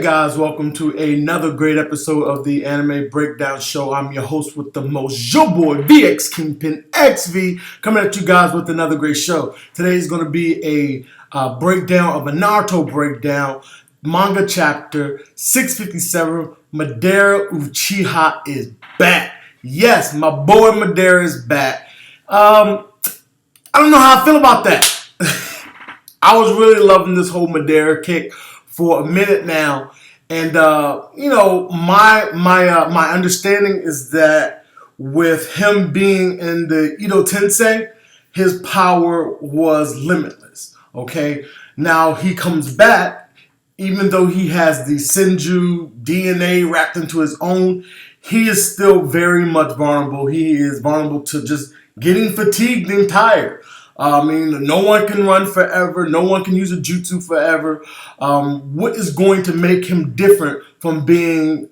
guys, welcome to another great episode of the Anime Breakdown Show. I'm your host with the most, your boy VX Kingpin XV, coming at you guys with another great show. Today is going to be a breakdown of a Naruto breakdown, manga chapter 657. Madara Uchiha is back. Yes, my boy Madara is back. I don't know how I feel about that. I was really loving this whole Madara kick for a minute now, and my understanding is that with him being in the Edo Tensei, his power was limitless. Okay, now he comes back, even though he has the Senju DNA wrapped into his own, he is still very much vulnerable. He is vulnerable to just getting fatigued and tired. I mean, no one can run forever. No one can use a jutsu forever. What is going to make him different from being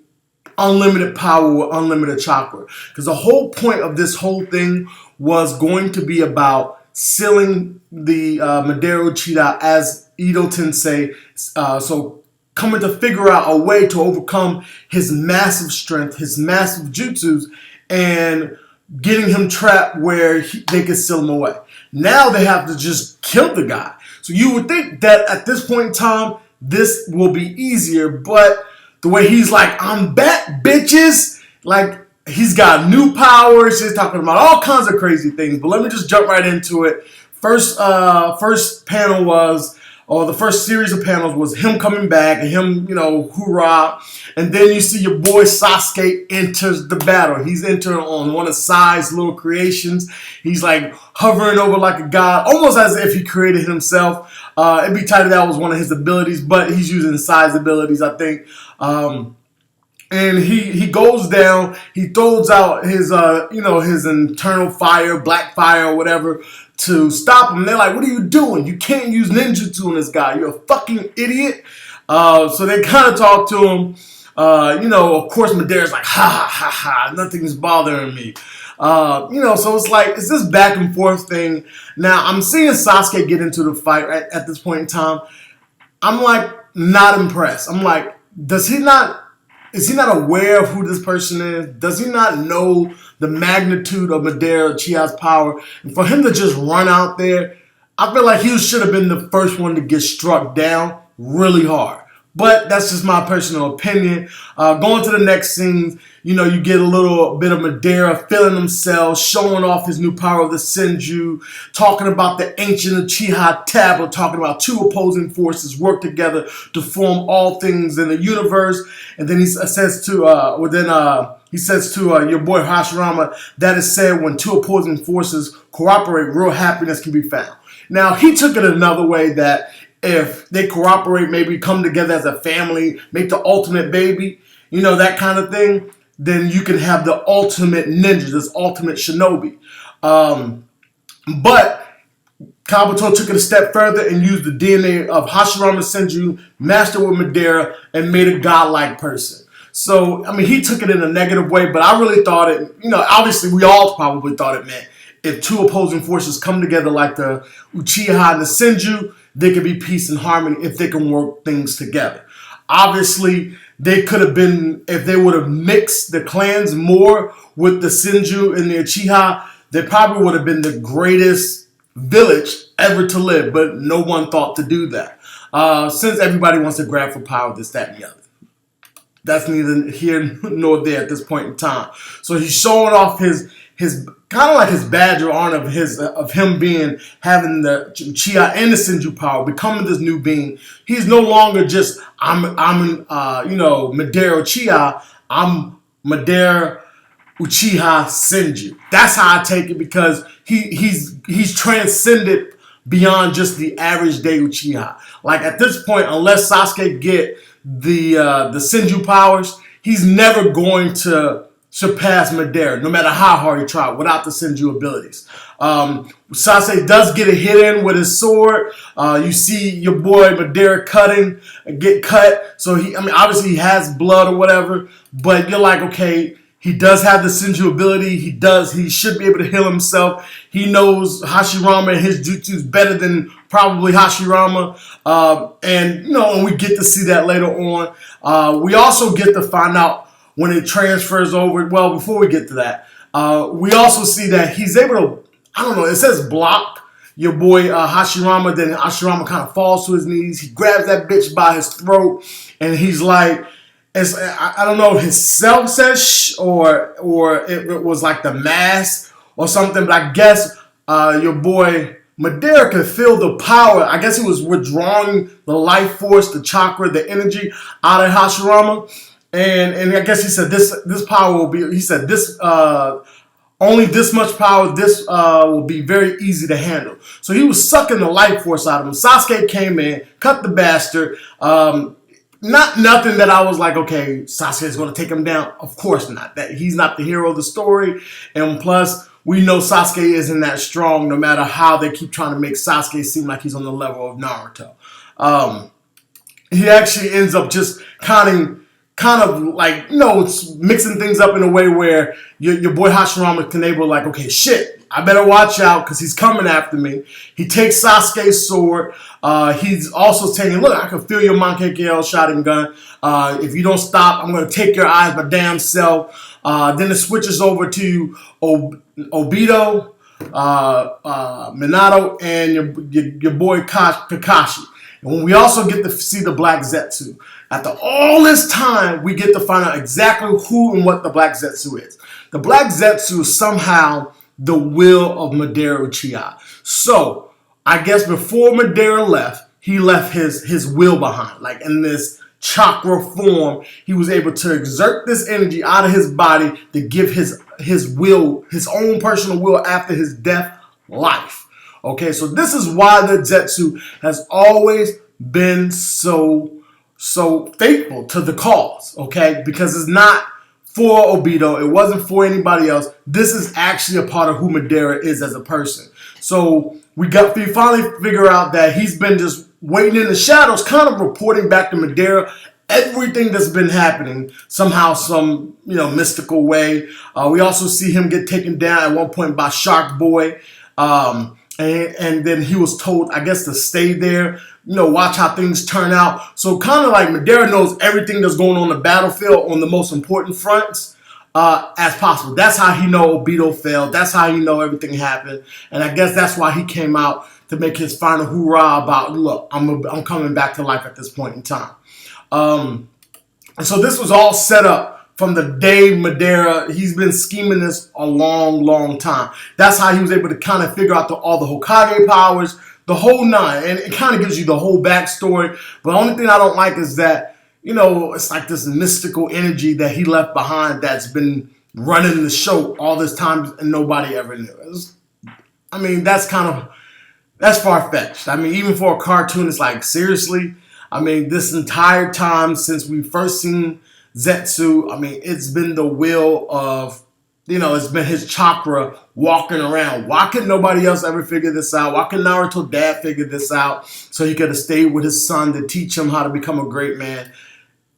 unlimited power or unlimited chakra? Because the whole point of this whole thing was going to be about sealing the Madara Uchiha as Edo Tensei. So coming to figure out a way to overcome his massive strength, his massive jutsus, and getting him trapped where they could seal him away. Now they have to just kill the guy. So you would think that at this point in time, this will be easier. But the way he's like, I'm back, bitches. Like, he's got new powers. He's talking about all kinds of crazy things. But let me just jump right into it. First panel was, or the first series of panels was him coming back and him, hoorah. And then you see your boy Sasuke enters the battle. He's entering on one of Sai's little creations. He's like hovering over like a god, almost as if he created himself. It'd be tight if that was one of his abilities, but he's using Sai's abilities, I think. And he goes down, he throws out his, his internal fire, black fire or whatever, to stop him. They're like, what are you doing? You can't use ninjutsu on this guy. You're a fucking idiot. So they kind of talk to him. Of course, Madara's like, ha, nothing's bothering me. So it's like, it's this back and forth thing. Now, I'm seeing Sasuke get into the fight right at this point in time. I'm like, not impressed. I'm like, is he not aware of who this person is? Does he not know the magnitude of Madara Uchiha's power? And for him to just run out there, I feel like he should have been the first one to get struck down really hard. But that's just my personal opinion. Going to the next scene, you get a little bit of Madara feeling himself, showing off his new power of the Senju, talking about the ancient Uchiha tablet, talking about two opposing forces work together to form all things in the universe. And then he says to your boy Hashirama, that is said when two opposing forces cooperate, real happiness can be found. Now, he took it another way, that if they cooperate, maybe come together as a family, make the ultimate baby, that kind of thing, then you can have the ultimate ninja, this ultimate shinobi. But Kabuto took it a step further and used the DNA of Hashirama Senju, mastered with Madara, and made a godlike person. So, I mean, he took it in a negative way, but I really thought it, obviously we all probably thought it meant if two opposing forces come together like the Uchiha and the Senju, there could be peace and harmony if they can work things together. Obviously, they could have been, if they would have mixed the clans more with the Senju and the Uchiha, they probably would have been the greatest village ever to live, but no one thought to do that. Since everybody wants to grab for power, this, that, and the other. That's neither here nor there at this point in time. So he's showing off his kind of like his badge of honor of him having the Uchiha and the Senju power, becoming this new being. He's no longer just Madara Uchiha. I'm Madara Uchiha Senju. That's how I take it, because he's transcended beyond just the average day Uchiha. Like at this point, unless Sasuke get the Senju powers, he's never going to surpass Madara, no matter how hard he tried, without the Senju abilities. Sasuke does get a hit in with his sword. You see your boy Madara get cut. So obviously he has blood or whatever, but you're like, okay, he does have the Senju ability. He should be able to heal himself. He knows Hashirama and his jutsus better than probably Hashirama, and we get to see that later on. We also get to find out when it transfers over. Well, before we get to that, we also see that he's able to. I don't know. It says block your boy Hashirama. Then Hashirama kind of falls to his knees. He grabs that bitch by his throat, and he's like, I don't know if his self says shh or it was like the mask or something. But I guess your boy Madara could feel the power. I guess he was withdrawing the life force, the chakra, the energy out of Hashirama. And I guess he said this power will be. He said this. Only this much power, this will be very easy to handle. So he was sucking the life force out of him. Sasuke came in, cut the bastard. Nothing that I was like, okay, Sasuke's going to take him down. Of course not. That he's not the hero of the story. And plus, we know Sasuke isn't that strong, no matter how they keep trying to make Sasuke seem like he's on the level of Naruto. He actually ends up just kind of like, mixing things up in a way where your boy Hashirama can able like, okay, shit, I better watch out because he's coming after me. He takes Sasuke's sword. He's also saying, look, I can feel your Mankekyo shotgun gun. If you don't stop, I'm going to take your eyes my damn self. Then it switches over to Obito, Minato, and your boy Kakashi. And when we also get to see the Black Zetsu. After all this time, we get to find out exactly who and what the Black Zetsu is. The Black Zetsu is somehow the will of Madara Uchiha. So, I guess before Madara left, he left his will behind. Like in this chakra form, he was able to exert this energy out of his body to give his will, his own personal will after his death, life. Okay, so this is why the Zetsu has always been so faithful to the cause, okay? Because it's not for Obito. It wasn't for anybody else. This is actually a part of who Madara is as a person. So we finally figure out that he's been just waiting in the shadows, kind of reporting back to Madara everything that's been happening, somehow, some mystical way. We also see him get taken down at one point by Shark Boy. And then he was told, I guess, to stay there, watch how things turn out. So kind of like Madara knows everything that's going on the battlefield on the most important fronts as possible. That's how he know Obito failed. That's how he know everything happened. And I guess that's why he came out to make his final hoorah about, look, I'm coming back to life at this point in time. And so this was all set up from the day Madara, he's been scheming this a long, long time. That's how he was able to kind of figure out all the Hokage powers, the whole nine. And it kind of gives you the whole backstory. But the only thing I don't like is that, it's like this mystical energy that he left behind that's been running the show all this time and nobody ever knew. That's far-fetched. Even for a cartoon, it's like, seriously? This entire time since we first seen Zetsu, it's been the will of, it's been his chakra walking around. Why couldn't nobody else ever figure this out? Why couldn't Naruto dad figure this out so he could have stayed with his son to teach him how to become a great man?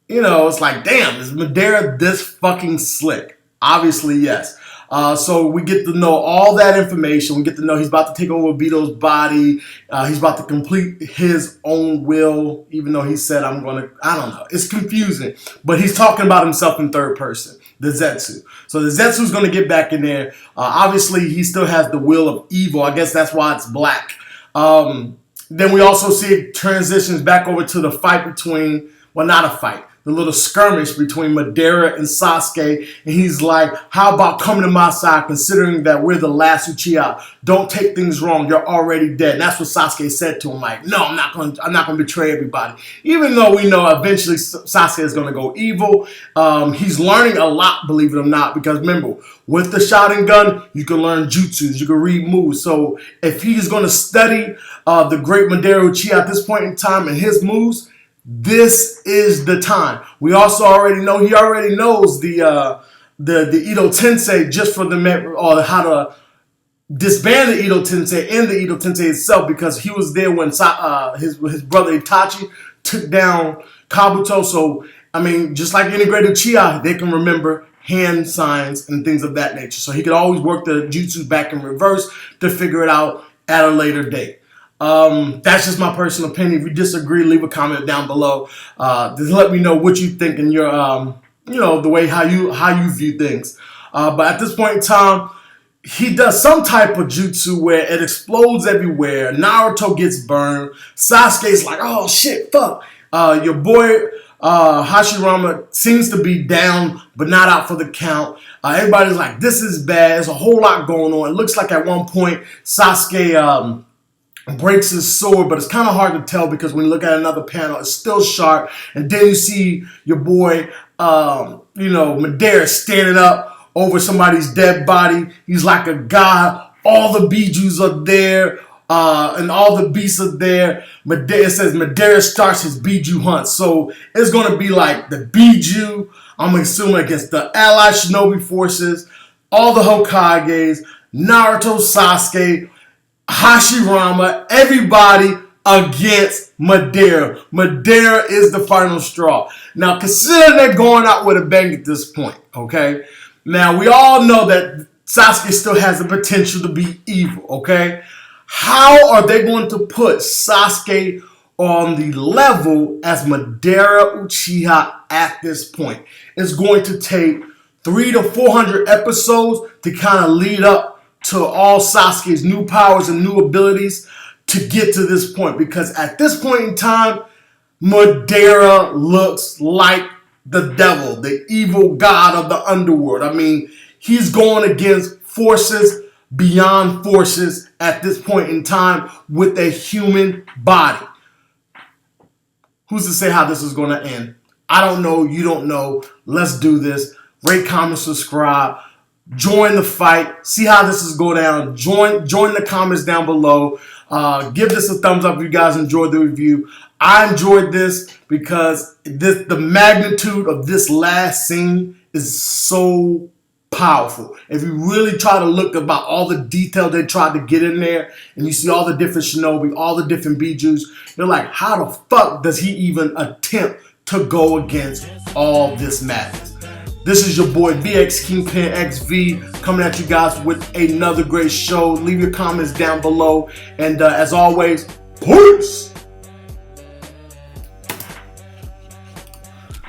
It's like, damn, is Madara this fucking slick? Obviously, yes. So we get to know all that information. We get to know he's about to take over Obito's body. He's about to complete his own will, even though he said, I don't know. It's confusing. But he's talking about himself in third person, the Zetsu. So the Zetsu's going to get back in there. Obviously, he still has the will of evil. I guess that's why it's black. Then we also see it transitions back over to the fight between, well, not a fight, the little skirmish between Madara and Sasuke, and he's like, how about coming to my side considering that we're the last Uchiha? Don't take things wrong, you're already dead. And that's what Sasuke said to him, like, no, I'm not gonna betray everybody. Even though we know eventually Sasuke is gonna go evil, he's learning a lot, believe it or not, because remember, with the Sharingan, you can learn jutsus, you can read moves. So if he's gonna study the great Madara Uchiha at this point in time and his moves, this is the time. We also already know he already knows the Edo Tensei just for or how to disband the Edo Tensei and the Edo Tensei itself, because he was there when his brother Itachi took down Kabuto. So just like any great Uchiha, they can remember hand signs and things of that nature. So he could always work the jutsu back in reverse to figure it out at a later date. That's just my personal opinion. If you disagree, leave a comment down below. Just let me know what you think and your, the way how you view things. But at this point in time, he does some type of jutsu where it explodes everywhere. Naruto gets burned. Sasuke's like, oh shit, fuck. Your boy Hashirama seems to be down, but not out for the count. Everybody's like, this is bad. There's a whole lot going on. It looks like at one point Sasuke breaks his sword, but it's kind of hard to tell because when you look at another panel, it's still sharp. And then you see your boy, Madara standing up over somebody's dead body. He's like a god. All the Bijus are there, and all the beasts are there. It says Madara starts his Biju hunt. So it's going to be like the Biju, I'm assuming, against the allied shinobi forces, all the Hokages, Naruto, Sasuke, Hashirama, everybody against Madara. Madara is the final straw. Now, consider they're going out with a bang at this point, okay? Now, we all know that Sasuke still has the potential to be evil, okay? How are they going to put Sasuke on the level as Madara Uchiha at this point? It's going to take 300 to 400 episodes to kind of lead up to all Sasuke's new powers and new abilities to get to this point. Because at this point in time, Madara looks like the devil, the evil god of the underworld. I mean, he's going against forces beyond forces at this point in time with a human body. Who's to say how this is going to end? I don't know. You don't know. Let's do this. Rate, comment, subscribe. Join the fight. See how this is go down. Join the comments down below. Give this a thumbs up if you guys enjoyed the review. I enjoyed this because the magnitude of this last scene is so powerful. If you really try to look about all the detail they tried to get in there, and you see all the different shinobi, all the different bijus, you're like, how the fuck does he even attempt to go against all this madness? This is your boy VX Kingpin XV coming at you guys with another great show. Leave your comments down below. And as always, peace!